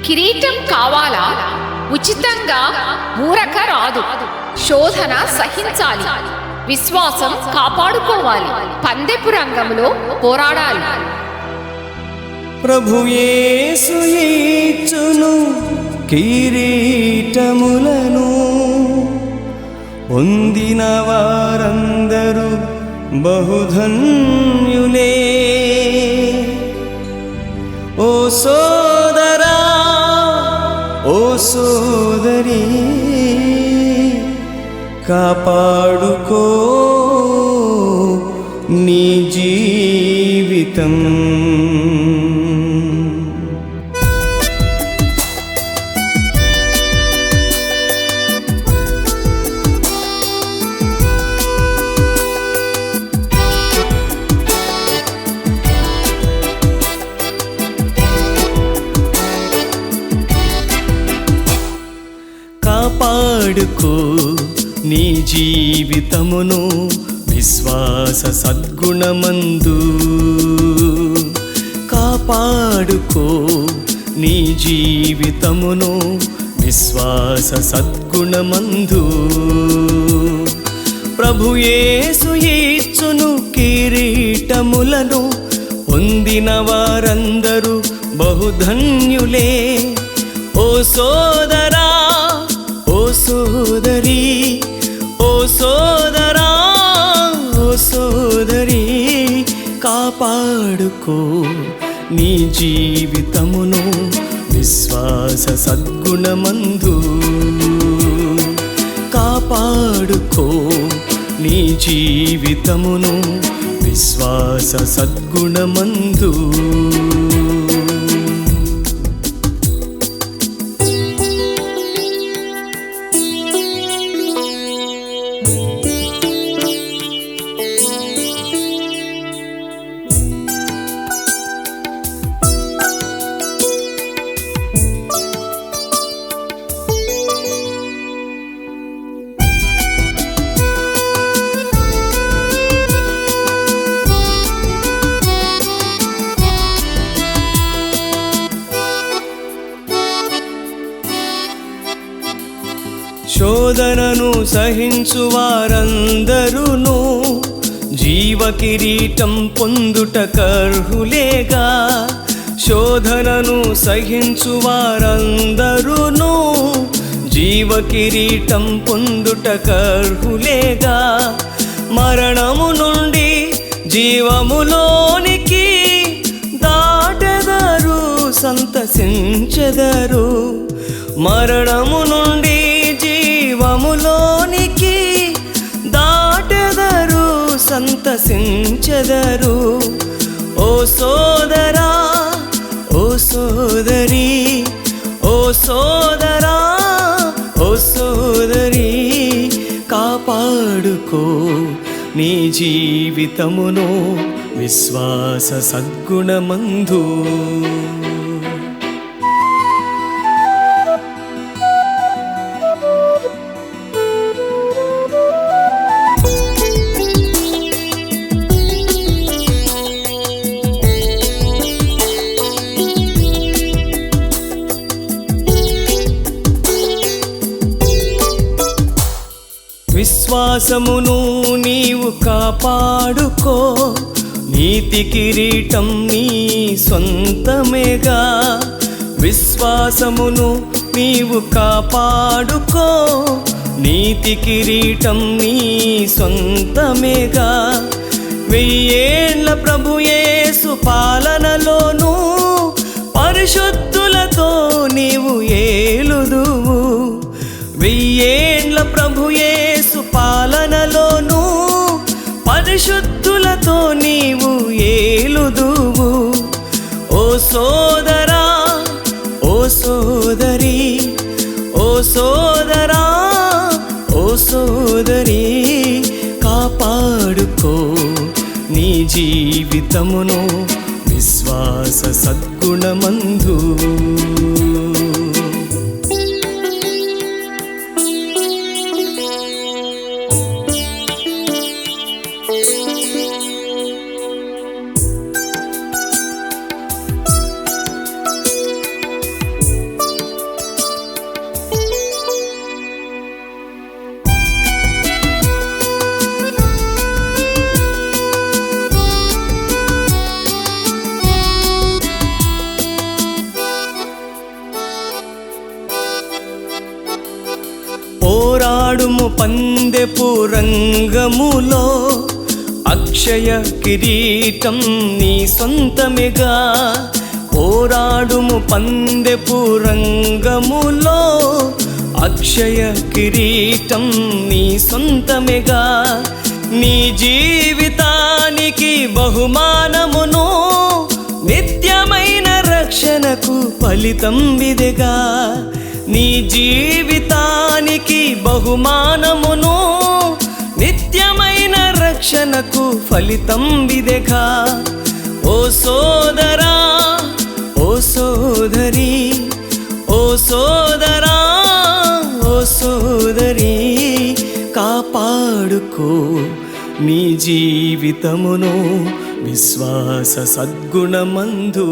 కిరీటం కావాలా? ఉచితంగా ఊరక రాదు. శోధన సహించాలి. విశ్వాసం కాపాడుకోవాలి. పందెపు రంగంలో పోరాడాలి. ప్రభు యేసు ఇచ్చును కిరీటములను, పొందిన వారందరూ బహుధన్యులే. ఓ సోదరా, ఓ సోదరి, కాపాడుకో నీ జీవితం. కాపాడుకో నీ జీవితమును విశ్వాస సద్గుణమందు. కాపాడుకో నీ జీవితమును విశ్వాస సద్గుణమందు. ప్రభు యేసు ఇచ్చును కిరీటములను, పొందిన వారందరూ బహుధన్యులే. ఓ సోదరా, ఓ సోదరి, ఓ సోదరా, ఓ సోదరి, కాపాడుకో నీ జీవితమును విశ్వాస సద్గుణమందు. కాపాడుకో నీ జీవితమును విశ్వాస సద్గుణమందు. శోధనను సహించు వారందరును జీవ కిరీటం పొందుటకర్హులేగా. శోధనను సహించు వారందరును జీవ కిరీటం పొందుటకర్హులేగా. మరణము నుండి జీవములోనికి దాటెదరు, సంతసించెదరు. మరణము నుండి జీవములోనికి దాటెదరు, సంతసించెదరు. ఓ సోదరా, ఓ సోదరి, ఓ సోదరా, ఓ సోదరి, కాపాడుకో నీ జీవితమును విశ్వాస సద్గుణమందు. విశ్వాసమును నీవు కాపాడుకో, నీతి కిరీటం నీ సొంతమేగా. విశ్వాసమును నీవు కాపాడుకో, నీతి కిరీటం నీ సొంతమేగా. 1000 ఏళ్ల ప్రభు యేసు పాలనలోను పరిశుద్ధులతో నీవు ఏలుదువు. 1000 ఏళ్ల ప్రభు యేసు పాలనలోను పరిశుద్ధులతో నీవు ఏలుదువు. ఓ సోదరా, ఓ సోదరి, ఓ సోదరా, ఓ సోదరి, కాపాడుకో నీ జీవితమును విశ్వాస సద్గుణమందు. పోరాడుము పందెపు రంగములో, అక్షయ కిరీటం నీ సొంతమేగా. పోరాడుము పందెపు రంగములో, అక్షయ కిరీటం నీ సొంతమేగా. నీ జీవితానికి బహుమానమును, నిత్యమైన రక్షణకు ఫలితం విదెగా. నీ జీవితానికి బహుమానమును, నిత్యమైన రక్షణకు ఫలితం విదెగా. ఓ సోదరా, ఓ సోదరి, ఓ సోదరా, ఓ సోదరి, కాపాడుకో నీ జీవితమును విశ్వాస సద్గుణమందు.